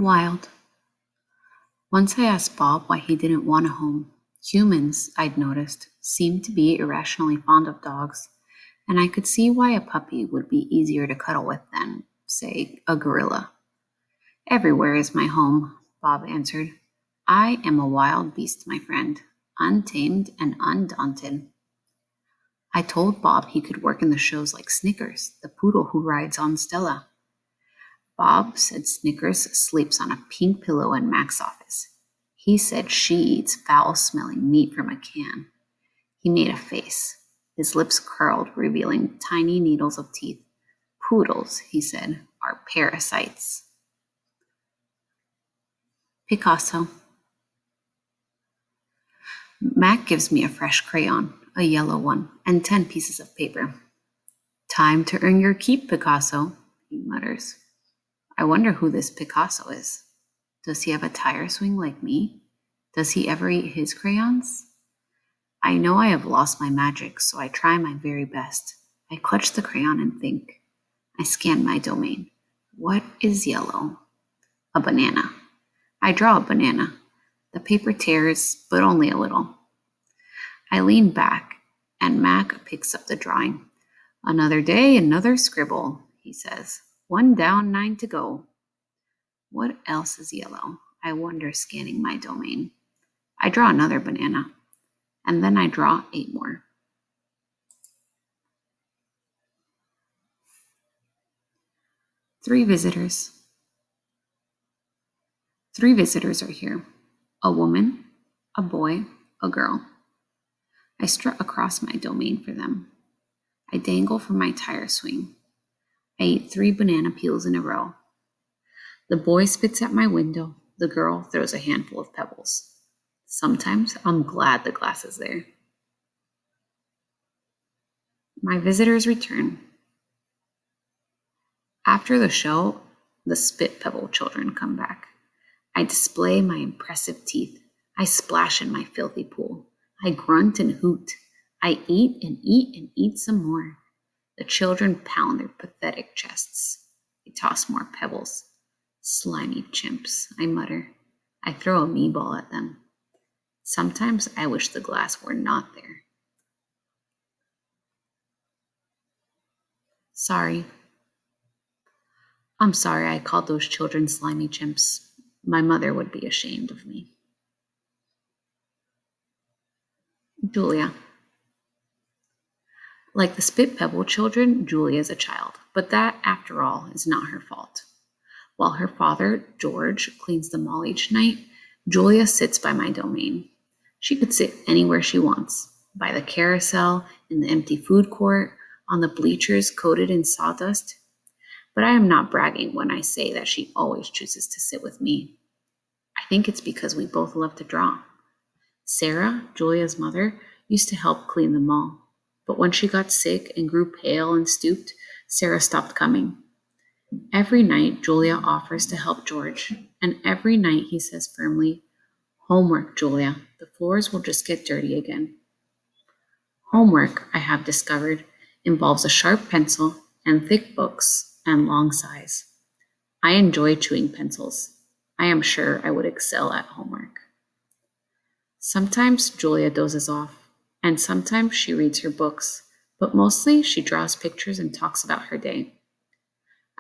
Wild. Once I asked Bob why he didn't want a home. Humans, I'd noticed, seemed to be irrationally fond of dogs, and I could see why a puppy would be easier to cuddle with than, say, a gorilla. Everywhere is my home, Bob answered. I am a wild beast, my friend, untamed and undaunted. I told Bob he could work in the shows like Snickers, the poodle who rides on Stella. Bob said Snickers sleeps on a pink pillow in Mac's office. He said she eats foul-smelling meat from a can. He made a face. His lips curled, revealing tiny needles of teeth. Poodles, he said, are parasites. Picasso. Mac gives me a fresh crayon, a yellow one, and 10 pieces of paper. Time to earn your keep, Picasso, he mutters. I wonder who this Picasso is. Does he have a tire swing like me? Does he ever eat his crayons? I know I have lost my magic, so I try my very best. I clutch the crayon and think. I scan my domain. What is yellow? A banana. I draw a banana. The paper tears, but only a little. I lean back, and Mac picks up the drawing. Another day, another scribble, he says. 1 down, 9 to go. What else is yellow? I wonder, scanning my domain. I draw another banana, and then I draw 8 more. Three visitors. 3 visitors are here. A woman, a boy, a girl. I strut across my domain for them. I dangle from my tire swing. I eat 3 banana peels in a row. The boy spits at my window. The girl throws a handful of pebbles. Sometimes I'm glad the glass is there. My visitors return. After the show, the spit pebble children come back. I display my impressive teeth. I splash in my filthy pool. I grunt and hoot. I eat and eat and eat some more. The children pound their pathetic chests. They toss more pebbles. Slimy chimps, I mutter. I throw a me-ball at them. Sometimes I wish the glass were not there. Sorry. I'm sorry I called those children slimy chimps. My mother would be ashamed of me. Julia. Like the spit pebble children, Julia is a child, but that, after all, is not her fault. While her father, George, cleans the mall each night, Julia sits by my domain. She could sit anywhere she wants, by the carousel, in the empty food court, on the bleachers coated in sawdust. But I am not bragging when I say that she always chooses to sit with me. I think it's because we both love to draw. Sarah, Julia's mother, used to help clean the mall. But when she got sick and grew pale and stooped, Sarah stopped coming. Every night, Julia offers to help George, and every night he says firmly, Homework, Julia. The floors will just get dirty again. Homework, I have discovered, involves a sharp pencil and thick books and long sighs. I enjoy chewing pencils. I am sure I would excel at homework. Sometimes Julia dozes off, and sometimes she reads her books, but mostly she draws pictures and talks about her day.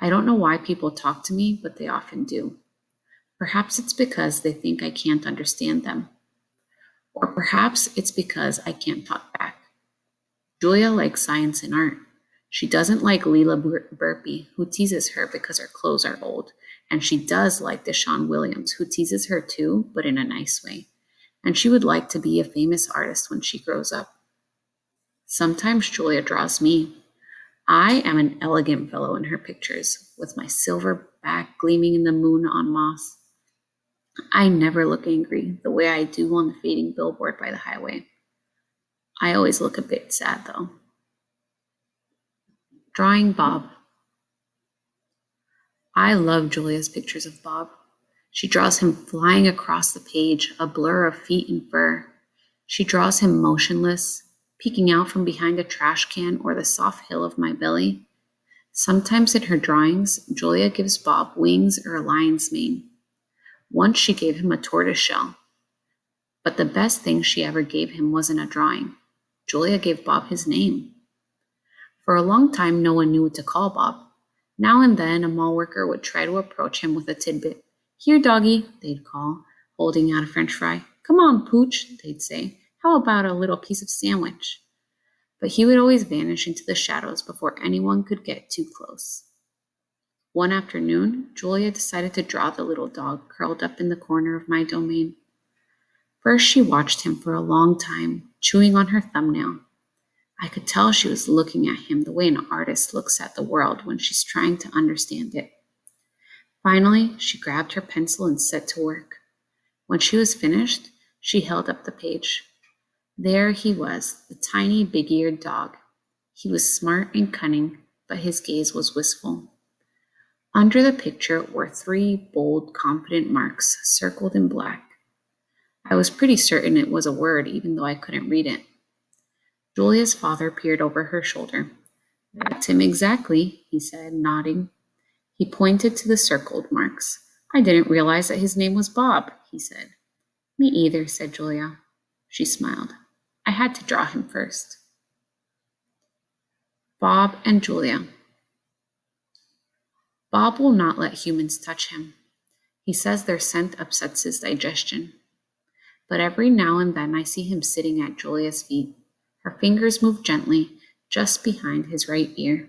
I don't know why people talk to me, but they often do. Perhaps it's because they think I can't understand them. Or perhaps it's because I can't talk back. Julia likes science and art. She doesn't like Leela Burpee, who teases her because her clothes are old. And she does like Deshaun Williams, who teases her too, but in a nice way. And she would like to be a famous artist when she grows up. Sometimes Julia draws me. I am an elegant fellow in her pictures, with my silver back gleaming in the moon on moss. I never look angry the way I do on the fading billboard by the highway. I always look a bit sad, though. Drawing Bob. I love Julia's pictures of Bob. She draws him flying across the page, a blur of feet and fur. She draws him motionless, peeking out from behind a trash can or the soft hill of my belly. Sometimes in her drawings, Julia gives Bob wings or a lion's mane. Once she gave him a tortoise shell, but the best thing she ever gave him wasn't a drawing. Julia gave Bob his name. For a long time, no one knew what to call Bob. Now and then, a mall worker would try to approach him with a tidbit. Here, doggy, they'd call, holding out a french fry. Come on, Pooch, they'd say. How about a little piece of sandwich? But he would always vanish into the shadows before anyone could get too close. One afternoon, Julia decided to draw the little dog curled up in the corner of my domain. First, she watched him for a long time, chewing on her thumbnail. I could tell she was looking at him the way an artist looks at the world when she's trying to understand it. Finally, she grabbed her pencil and set to work. When she was finished, she held up the page. There he was, the tiny, big-eared dog. He was smart and cunning, but his gaze was wistful. Under the picture were 3 bold, confident marks circled in black. I was pretty certain it was a word, even though I couldn't read it. Julia's father peered over her shoulder. That's him exactly, he said, nodding. He pointed to the circled marks. I didn't realize that his name was Bob, he said. Me either, said Julia. She smiled. I had to draw him first. Bob and Julia. Bob will not let humans touch him. He says their scent upsets his digestion. But every now and then I see him sitting at Julia's feet. Her fingers move gently, just behind his right ear.